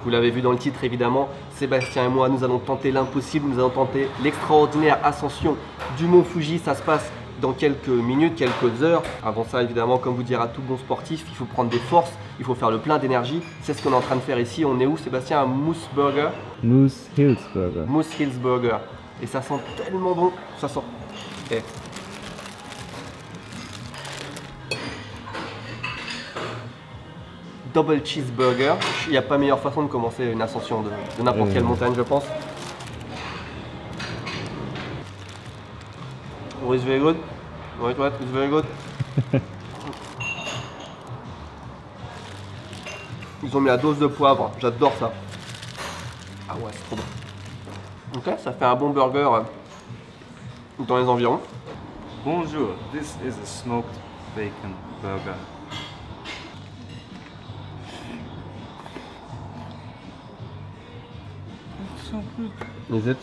Vous l'avez vu dans le titre évidemment, Sébastien et moi nous allons tenter l'impossible, nous allons tenter l'extraordinaire ascension du mont Fuji. Ça se passe dans quelques minutes, quelques heures. Avant ça évidemment, comme vous dira tout bon sportif, il faut prendre des forces, il faut faire le plein d'énergie. C'est ce qu'on est en train de faire ici. On est où Sébastien? À Moose Burger. Moose Hills Burger. Moose Hills Burger. Et ça sent tellement bon, ça sent. Okay. Double cheeseburger, il n'y a pas meilleure façon de commencer une ascension de n'importe quelle montagne je pense. Oh, it's very good. Wait, what? It's very good. Ils ont mis la dose de poivre, j'adore ça. Ah ouais, c'est trop bon. Ok, ça fait un bon burger dans les environs. Bonjour, this is a smoked bacon burger. It's so good. Is it?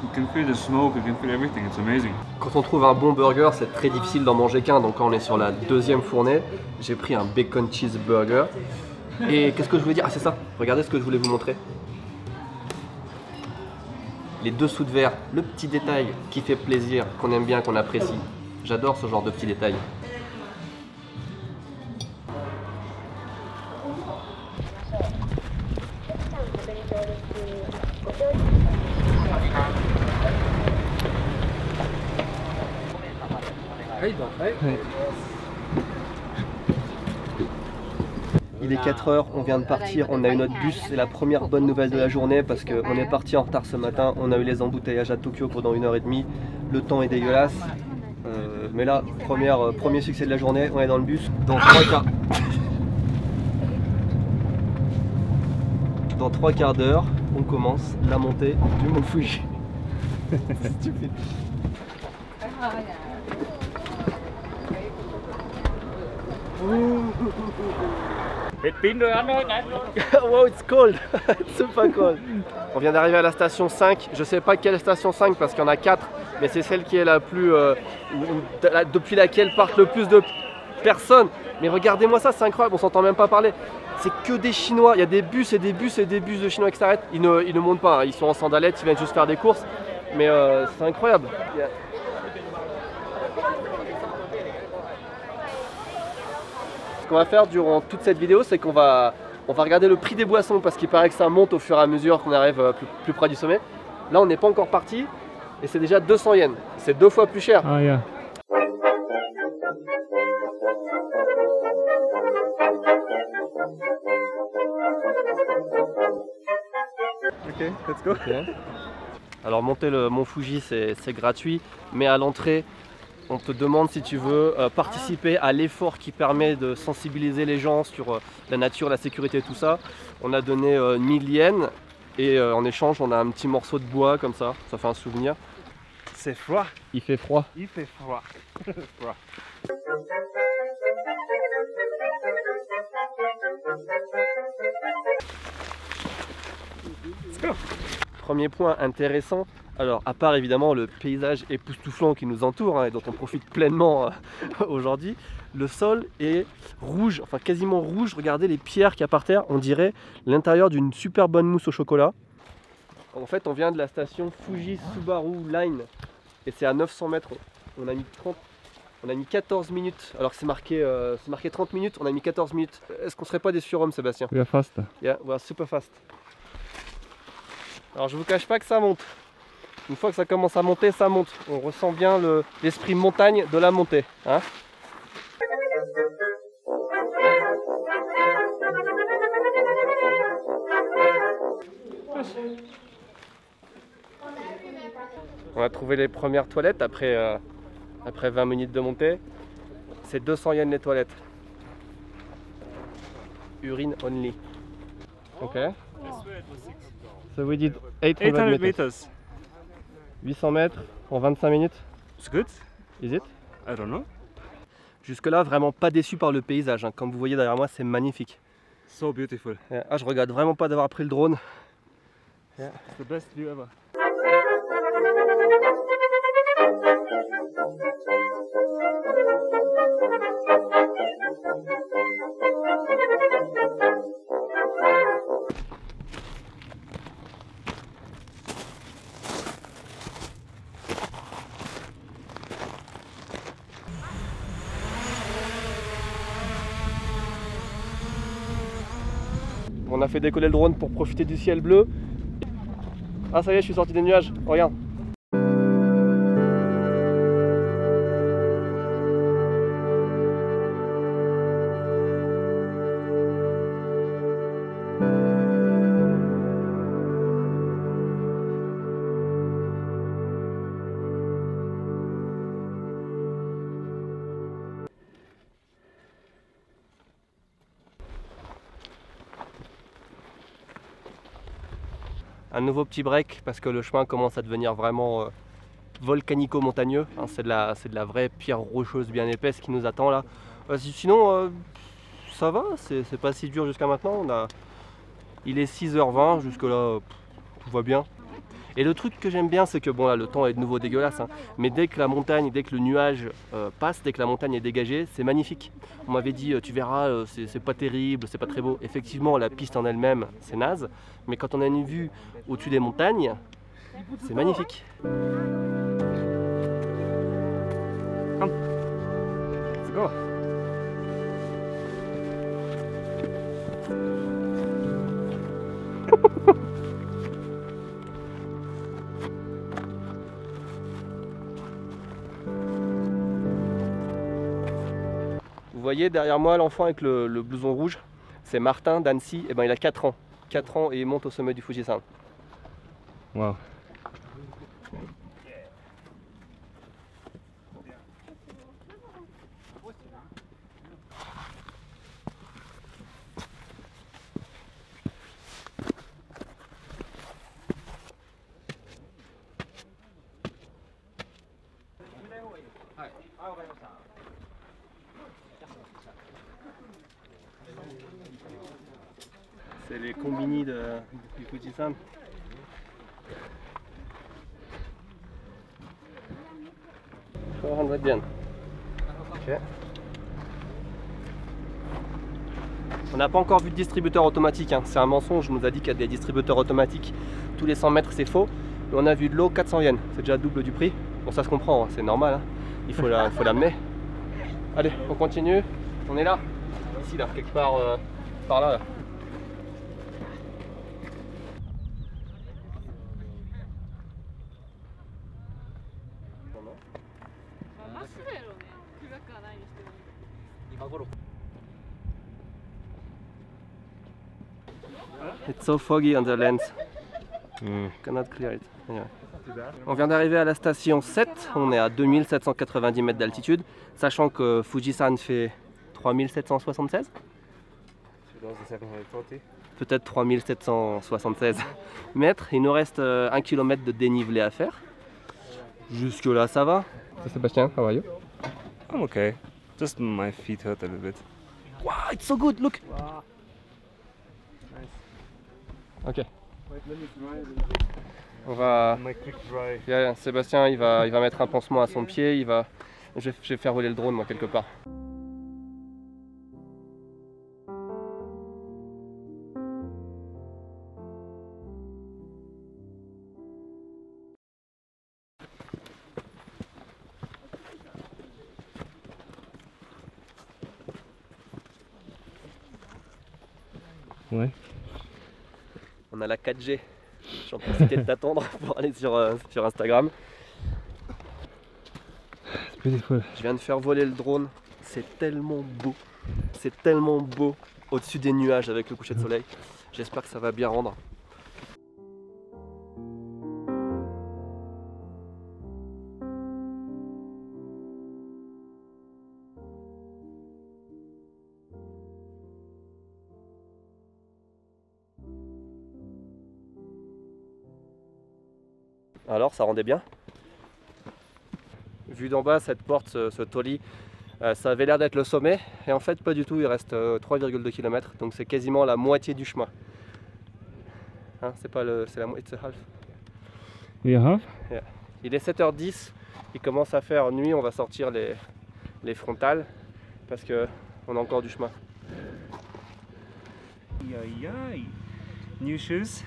You can feel the smoke, you can feel everything, it's amazing. Quand on trouve un bon burger, c'est très difficile d'en manger qu'un. Donc quand on est sur la deuxième fournée, j'ai pris un bacon cheeseburger. Et qu'est-ce que je voulais dire? Ah c'est ça, regardez ce que je voulais vous montrer. Les dessous de verre, le petit détail qui fait plaisir, qu'on aime bien, qu'on apprécie. J'adore ce genre de petits détails. Il est 4 h, on vient de partir, on a eu notre bus, c'est la première bonne nouvelle de la journée parce qu'on est parti en retard ce matin, on a eu les embouteillages à Tokyo pendant 1h30, le temps est dégueulasse, mais là, premier succès de la journée, on est dans le bus, dans 3 quarts d'heure, on commence la montée du mont Fuji. Stupide. Wow, it's cold. It's super cold. On vient d'arriver à la station 5. Je sais pas quelle station 5 parce qu'il y en a 4, mais c'est celle qui est la plus depuis laquelle partent le plus de personnes. Mais regardez-moi ça, c'est incroyable, on s'entend même pas parler. C'est que des Chinois, il y a des bus et des bus et des bus de Chinois qui s'arrêtent. Ils ne montent pas, hein. Ils sont en sandalettes, ils viennent juste faire des courses. Mais c'est incroyable. Ce qu'on va faire durant toute cette vidéo, c'est qu'on va regarder le prix des boissons parce qu'il paraît que ça monte au fur et à mesure qu'on arrive plus près du sommet. Là, on n'est pas encore parti et c'est déjà 200 yens. C'est 2 fois plus cher. Ah, yeah. Ok, let's go. Okay. Alors monter le mont Fuji c'est gratuit, mais à l'entrée on te demande si tu veux participer à l'effort qui permet de sensibiliser les gens sur la nature, la sécurité et tout ça. On a donné 1000 yens et en échange on a un petit morceau de bois comme ça fait un souvenir. C'est froid. Il fait froid. Il fait froid. Froid. Let's go. Premier point intéressant, alors à part évidemment le paysage époustouflant qui nous entoure et dont on profite pleinement aujourd'hui, le sol est rouge, enfin quasiment rouge. Regardez les pierres qu'il y a par terre, on dirait l'intérieur d'une super bonne mousse au chocolat. En fait on vient de la station Fuji Subaru Line et c'est à 900 mètres, on a mis 14 minutes, alors que c'est marqué 30 minutes, on a mis 14 minutes. Est-ce qu'on serait pas des surhommes Sébastien? We are fast. Yeah, we are super fast. Alors je vous cache pas que ça monte. Une fois que ça commence à monter, ça monte. On ressent bien l'esprit montagne de la montée. Hein? On a trouvé les premières toilettes après 20 minutes de montée. C'est 200 yens les toilettes. Urine only. Ok. So we did 800 meters. 800 mètres en 25 minutes. It's good. Is it? I don't know. Jusque là, vraiment pas déçu par le paysage. Hein. Comme vous voyez derrière moi, c'est magnifique. So beautiful. Ah, je regrette vraiment pas d'avoir pris le drone. It's the best view ever. On a fait décoller le drone pour profiter du ciel bleu. Ah ça y est, je suis sorti des nuages, regarde. Un nouveau petit break parce que le chemin commence à devenir vraiment volcanico-montagneux. Hein, c'est de la vraie pierre rocheuse bien épaisse qui nous attend là. Sinon, ça va, c'est pas si dur jusqu'à maintenant. Il est 6h20, jusque là tout va bien. Et le truc que j'aime bien, c'est que bon là le temps est de nouveau dégueulasse, hein, mais dès que la montagne, dès que le nuage passe, dès que la montagne est dégagée, c'est magnifique. On m'avait dit tu verras, c'est pas terrible, c'est pas très beau. Effectivement la piste en elle-même c'est naze, mais quand on a une vue au-dessus des montagnes, c'est magnifique. Let's go. Vous voyez derrière moi l'enfant avec le blouson rouge, c'est Martin d'Annecy, et ben il a 4 ans. 4 ans et il monte au sommet du Fujisan. Wow. C'est les combini du Fujisan. Bien. Okay. On n'a pas encore vu de distributeur automatique, hein. C'est un mensonge, on nous a dit qu'il y a des distributeurs automatiques tous les 100 mètres, c'est faux. Mais on a vu de l'eau 400 yens, c'est déjà double du prix. Bon ça se comprend, hein. C'est normal, hein. Il faut l'amener. Allez, on continue, on est là, ici là, quelque part par là. It's so foggy on the lens. Cannot clear it. Yeah. On vient d'arriver à la station 7, on est à 2790 mètres d'altitude, sachant que Fujisan fait 3776. Peut-être 3776 mètres. Il nous reste 1 km de dénivelé à faire. Jusque là ça va. Sébastien, how are you? I'm okay. Just my feet hurt a little bit. Wow, it's so good, look! Wow. Ok. On va. Yeah, Sébastien, il va mettre un pansement à son pied. Je vais faire voler le drone moi quelque part. Ouais. On a la 4G. J'en profitais de t'attendre pour aller sur Instagram. C'est beautiful. Je viens de faire voler le drone. C'est tellement beau. C'est tellement beau au-dessus des nuages avec le coucher de soleil. J'espère que ça va bien rendre. Alors, ça rendait bien. Vu d'en bas, cette porte, ce toli, ça avait l'air d'être le sommet. Et en fait, pas du tout, il reste 3,2 km. Donc c'est quasiment la moitié du chemin. Hein, c'est la moitié, c'est half. You have? Yeah. Il est 7h10, il commence à faire nuit, on va sortir les frontales parce qu'on a encore du chemin. New shoes.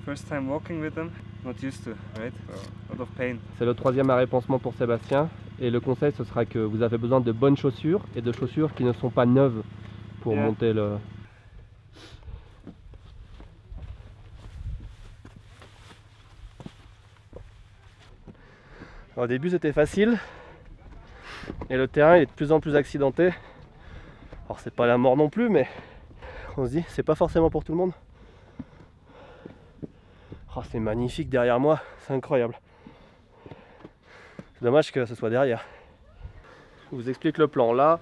First time walking with them. Not used to, right? A lot of pain. C'est le 3e arrêt-pansement pour Sébastien. Et le conseil, ce sera que vous avez besoin de bonnes chaussures et de chaussures qui ne sont pas neuves pour monter le... Au début c'était facile et le terrain il est de plus en plus accidenté. Alors c'est pas la mort non plus, mais on se dit c'est pas forcément pour tout le monde. Oh, c'est magnifique derrière moi, c'est incroyable. C'est dommage que ce soit derrière. Je vous explique le plan. Là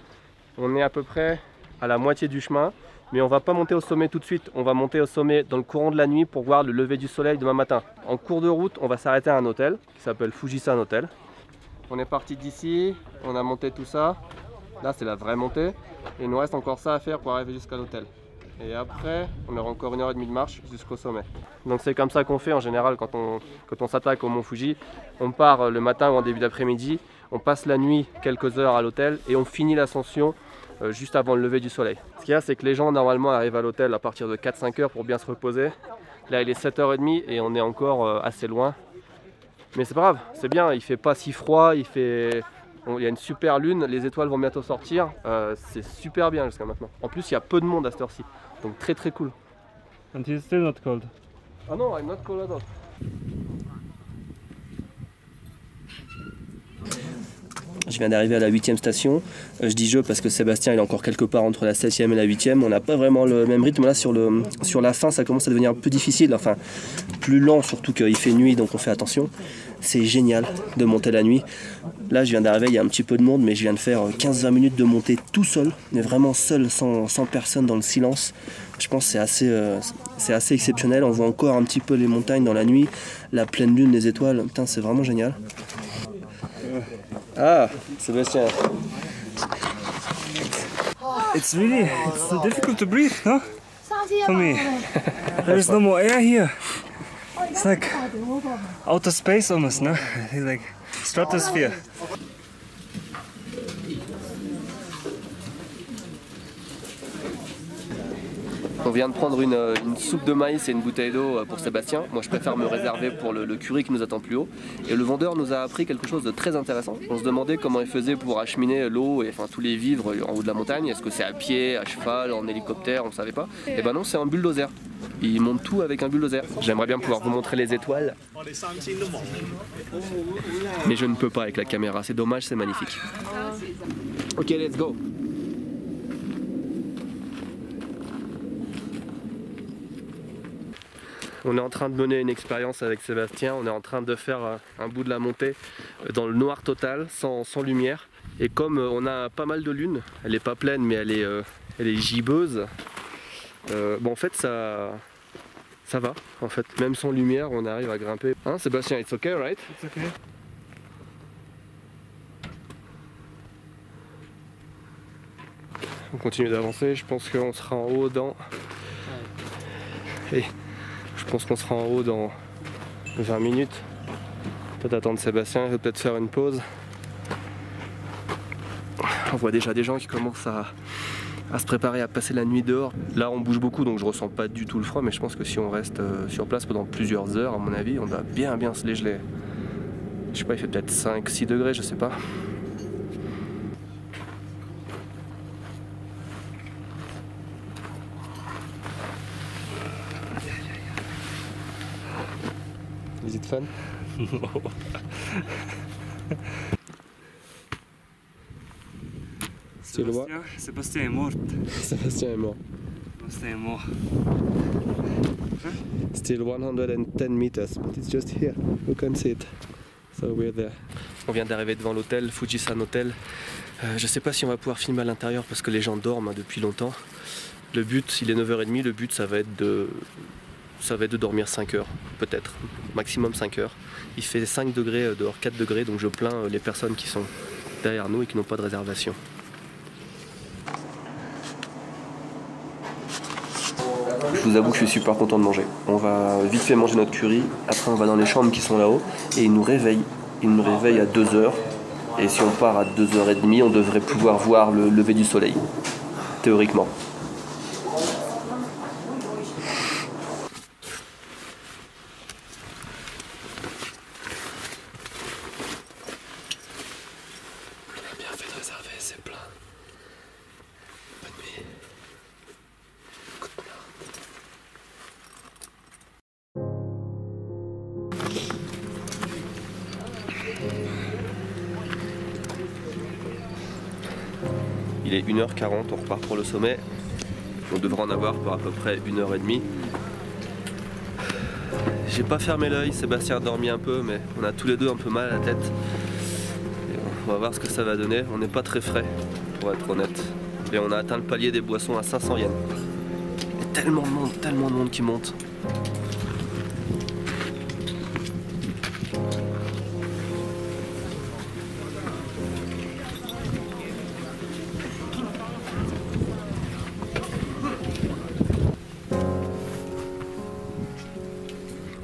on est à peu près à la moitié du chemin, mais on va pas monter au sommet tout de suite. On va monter au sommet dans le courant de la nuit pour voir le lever du soleil demain matin. En cours de route, on va s'arrêter à un hôtel qui s'appelle Fujisan Hotel. On est parti d'ici, on a monté tout ça. Là c'est la vraie montée. Et il nous reste encore ça à faire pour arriver jusqu'à l'hôtel. Et après, on aura encore 1h30 de marche jusqu'au sommet. Donc c'est comme ça qu'on fait en général quand on s'attaque au mont Fuji. On part le matin ou en début d'après-midi, on passe la nuit quelques heures à l'hôtel et on finit l'ascension juste avant le lever du soleil. Ce qu'il y a, c'est que les gens normalement arrivent à l'hôtel à partir de 4-5 heures pour bien se reposer. Là il est 7h30 et on est encore assez loin. Mais c'est pas grave, c'est bien, il fait pas si froid, il y a une super lune, les étoiles vont bientôt sortir, c'est super bien jusqu'à maintenant. En plus il y a peu de monde à cette heure-ci, donc très très cool. And he's still not cold. Ah non, I'm not cold at all. Je viens d'arriver à la 8e station. Je dis je parce que Sébastien il est encore quelque part entre la 7e et la 8e. On n'a pas vraiment le même rythme. Là sur la fin ça commence à devenir un peu difficile. Enfin plus lent, surtout qu'il fait nuit donc on fait attention. C'est génial de monter la nuit. Là je viens d'arriver, il y a un petit peu de monde, mais je viens de faire 15-20 minutes de montée tout seul. Mais vraiment seul, sans personne, dans le silence. Je pense que c'est assez exceptionnel. On voit encore un petit peu les montagnes dans la nuit. La pleine lune, les étoiles. Putain, c'est vraiment génial. Ah, Sébastien. It's so difficult to breathe, no? For me. There is no more air here. It's like outer space almost, no? It's like stratosphere. On vient de prendre une soupe de maïs et une bouteille d'eau pour Sébastien. Moi je préfère me réserver pour le curry qui nous attend plus haut. Et le vendeur nous a appris quelque chose de très intéressant. On se demandait comment il faisait pour acheminer l'eau et enfin tous les vivres en haut de la montagne. Est-ce que c'est à pied, à cheval, en hélicoptère, on ne savait pas. Et ben non, c'est un bulldozer. Il monte tout avec un bulldozer. J'aimerais bien pouvoir vous montrer les étoiles. Mais je ne peux pas avec la caméra, c'est dommage, c'est magnifique. Ok, let's go. On est en train de mener une expérience avec Sébastien, on est en train de faire un bout de la montée dans le noir total, sans lumière. Et comme on a pas mal de lune, elle n'est pas pleine mais elle est gibbeuse, bon en fait ça va, en fait, même sans lumière on arrive à grimper. Hein Sébastien, it's okay, right? It's okay. On continue d'avancer, je pense qu'on sera en haut dans... Et je pense qu'on sera en haut dans 20 minutes. Peut-être attendre Sébastien, il va peut-être faire une pause. On voit déjà des gens qui commencent à se préparer à passer la nuit dehors. Là on bouge beaucoup donc je ressens pas du tout le froid, mais je pense que si on reste sur place pendant plusieurs heures, à mon avis, on va bien se les geler. Je sais pas, il fait peut-être 5-6 degrés, je sais pas. Is it fun? No. Still what? Sébastien est mort. Sébastien est mort. Sébastien est mort. Still 110 meters, but it's just here. You can see it. So we're there. On vient d'arriver devant l'hôtel, Fujisan Hotel. Je sais pas si on va pouvoir filmer à l'intérieur parce que les gens dorment depuis longtemps. Le but, il est 9h30, le but ça va être de dormir 5 heures, peut-être, maximum 5 heures. Il fait 5 degrés dehors, 4 degrés, donc je plains les personnes qui sont derrière nous et qui n'ont pas de réservation. Je vous avoue que je suis super content de manger. On va vite fait manger notre curry, après on va dans les chambres qui sont là-haut et ils nous réveillent. Ils nous réveillent à 2h et si on part à 2h30, on devrait pouvoir voir le lever du soleil, théoriquement. Bien fait de réserver, c'est plein. Bonne nuit. Good night. Il est 1h40, on repart pour le sommet. On devrait en avoir pour à peu près 1h30. J'ai pas fermé l'œil, Sébastien a dormi un peu, mais on a tous les deux un peu mal à la tête. Et on va voir ce que ça va donner. On n'est pas très frais, pour être honnête. Et on a atteint le palier des boissons à 500 yens. Et tellement de monde qui monte.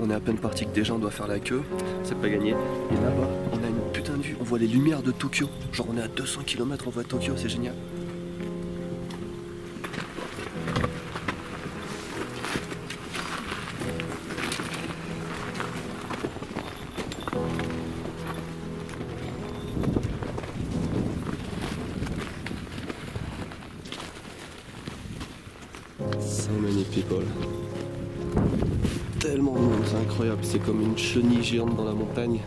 On est à peine parti que déjà on doit faire la queue, c'est pas gagné. Et là-bas, on a une putain de vue, on voit les lumières de Tokyo. Genre on est à 200 km, on voit Tokyo, c'est génial. So many people. Tellement de monde, c'est incroyable, c'est comme une chenille géante dans la montagne.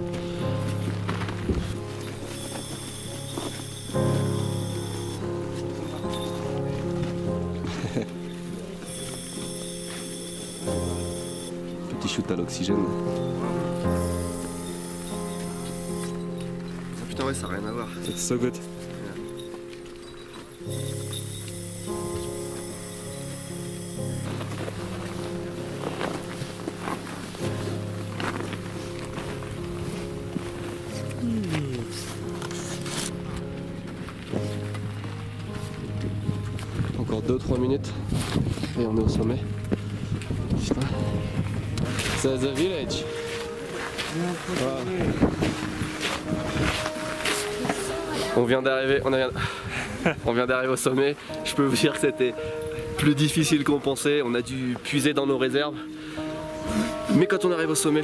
Petit shoot à l'oxygène. Ah, putain ouais, ça n'a rien à voir. It's so good. Encore 2-3 minutes et on est au sommet. Putain. C'est the village. Wow. On vient d'arriver, on vient d'arriver au sommet. Je peux vous dire que c'était plus difficile qu'on pensait. On a dû puiser dans nos réserves. Mais quand on arrive au sommet,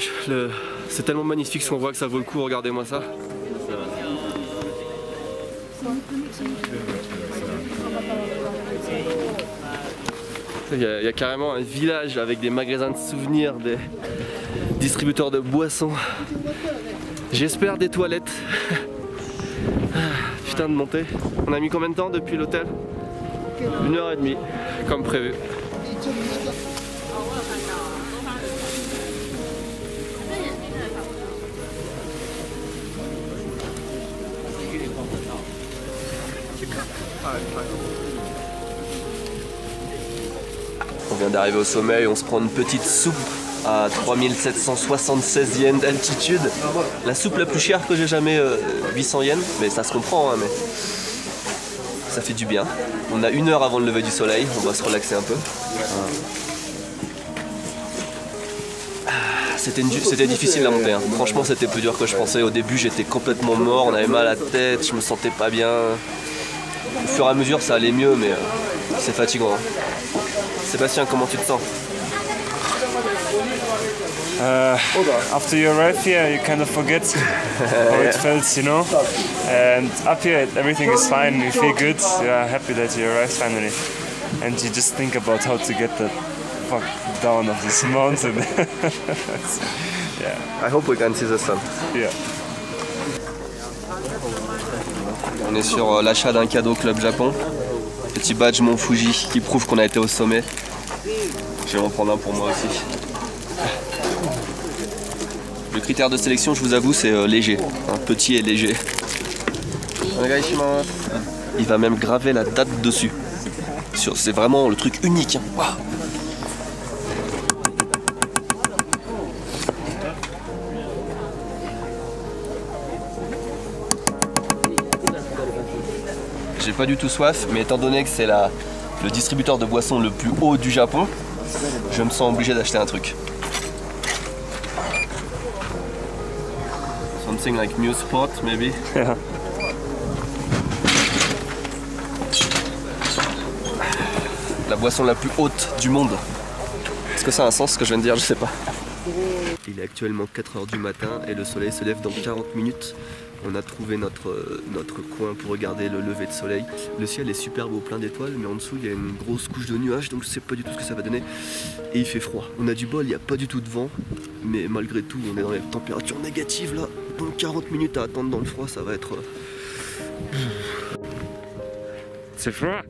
c'est tellement magnifique ce qu'on voit que ça vaut le coup. Regardez-moi ça. Il y a carrément un village avec des magasins de souvenirs, des distributeurs de boissons. J'espère des toilettes. Putain de montée. On a mis combien de temps depuis l'hôtel? 1h30, comme prévu. On vient d'arriver au sommet et on se prend une petite soupe à 3776 yens d'altitude. La soupe la plus chère que j'ai jamais, 800 yens, mais ça se comprend, hein, mais ça fait du bien. On a 1 heure avant le lever du soleil, on va se relaxer un peu. C'était difficile la montée, hein. Franchement c'était plus dur que je pensais. Au début j'étais complètement mort, on avait mal à la tête, je me sentais pas bien. Au fur et à mesure ça allait mieux, mais c'est fatigant, hein. Sébastien, comment tu te sens? After you arrive here, you kind of forget how it felt, you know. And up here, everything is fine. You feel good. You are happy that you arrived finally, and you just think about how to get the fuck down of this mountain. Yeah. I hope we can see the sun. Yeah. On est sur l'achat d'un cadeau Club Japon. Petit badge Mont Fuji qui prouve qu'on a été au sommet. Je vais en prendre un pour moi aussi. Le critère de sélection, je vous avoue, c'est léger. Petit et léger. Il va même graver la date dessus. C'est vraiment le truc unique. Wow. J'ai pas du tout soif, mais étant donné que c'est le distributeur de boissons le plus haut du Japon, je me sens obligé d'acheter un truc. Something like New Sport, maybe. Yeah. La boisson la plus haute du monde. Est-ce que ça a un sens ce que je viens de dire? Je sais pas. Il est actuellement 4 h du matin et le soleil se lève dans 40 minutes. On a trouvé notre coin pour regarder le lever de soleil. Le ciel est super beau, plein d'étoiles, mais en dessous il y a une grosse couche de nuages, donc je sais pas du tout ce que ça va donner. Et il fait froid. On a du bol, il n'y a pas du tout de vent, mais malgré tout on est dans les températures négatives là. Donc 40 minutes à attendre dans le froid, ça va être... C'est froid.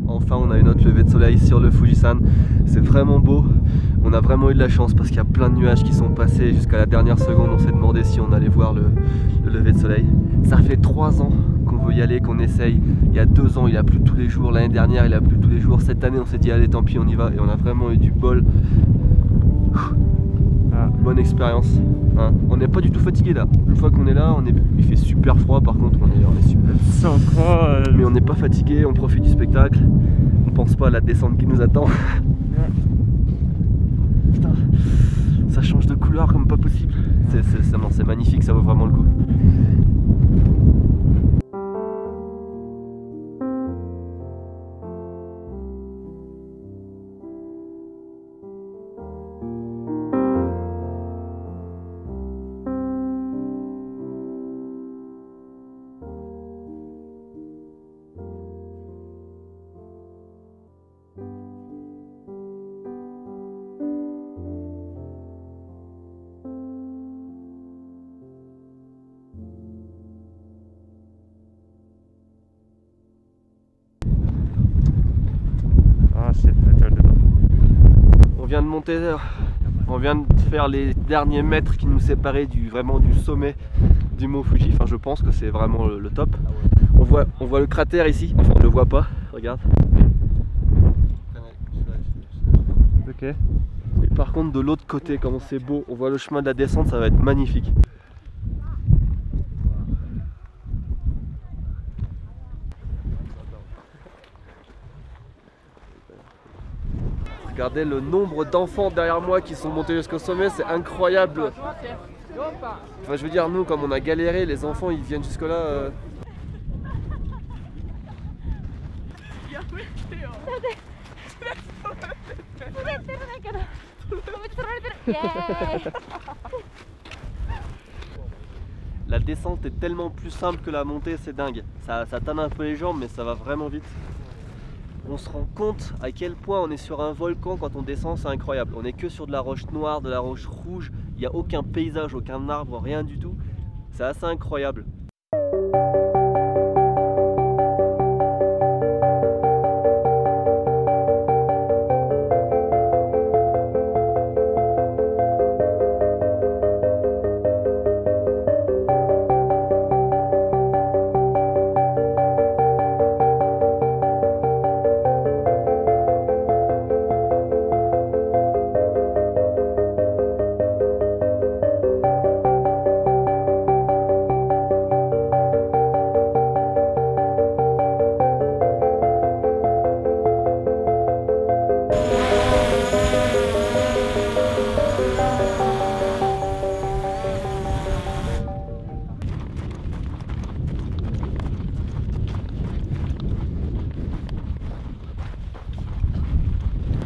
Enfin on a eu notre lever de soleil sur le Fujisan, c'est vraiment beau, on a vraiment eu de la chance parce qu'il y a plein de nuages qui sont passés jusqu'à la dernière seconde, on s'est demandé si on allait voir le lever de soleil. Ça fait 3 ans qu'on veut y aller, qu'on essaye, il y a 2 ans il a plu tous les jours, l'année dernière il a plu tous les jours, cette année on s'est dit allez tant pis on y va et on a vraiment eu du bol. Bonne expérience, hein. On n'est pas du tout fatigué là, une fois qu'on est là, il fait super froid par contre, on est super... C'est encore... Mais on n'est pas fatigué, on profite du spectacle, on pense pas à la descente qui nous attend. Putain, ça change de couleur comme pas possible, c'est magnifique, ça vaut vraiment le coup. On vient de monter, on vient de faire les derniers mètres qui nous séparaient vraiment du sommet du mont Fuji. Enfin je pense que c'est vraiment le top. On voit le cratère ici, enfin on ne le voit pas, regarde. Ok. Et par contre de l'autre côté, comment c'est beau, on voit le chemin de la descente, ça va être magnifique. Regardez le nombre d'enfants derrière moi qui sont montés jusqu'au sommet, c'est incroyable. Enfin, je veux dire, nous, comme on a galéré, les enfants ils viennent jusque là. La descente est tellement plus simple que la montée, c'est dingue. Ça tanne un peu les jambes, mais ça va vraiment vite. On se rend compte à quel point on est sur un volcan quand on descend, c'est incroyable. On est que sur de la roche noire, de la roche rouge, il n'y a aucun paysage, aucun arbre, rien du tout. C'est assez incroyable.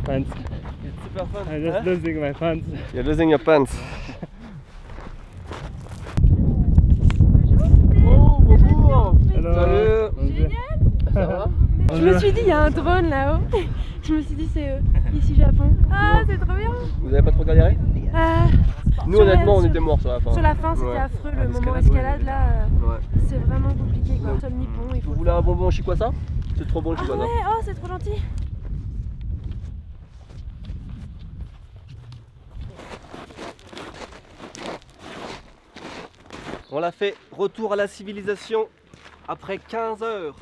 Pants. It's super fun. I'm just losing my pants. You're losing your pants. Oh, bonjour. Hello. Salut. Bonjour. Ça va? Je me suis dit, il y a un drone là-haut. Je me suis dit, c'est eux, ici Japon. Ah, c'est trop bien. Vous avez pas trop galéré? Nous honnêtement on était morts sur la fin. Sur la fin c'était Ouais. affreux, le moment escalade là, Ouais. c'est vraiment compliqué quoi. Nous sommes nippons, il faut... Vous voulez un bonbon Chikwasa? C'est trop bon le Ah Chikwasa. ouais, oh c'est trop gentil. On l'a fait, retour à la civilisation après 15 heures.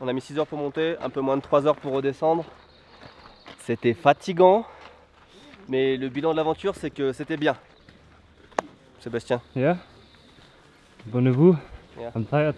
On a mis 6 heures pour monter, un peu moins de 3 heures pour redescendre. C'était fatigant, mais le bilan de l'aventure c'est que c'était bien. Sébastien. Yeah. Abonnez-vous. Yeah. I'm tired.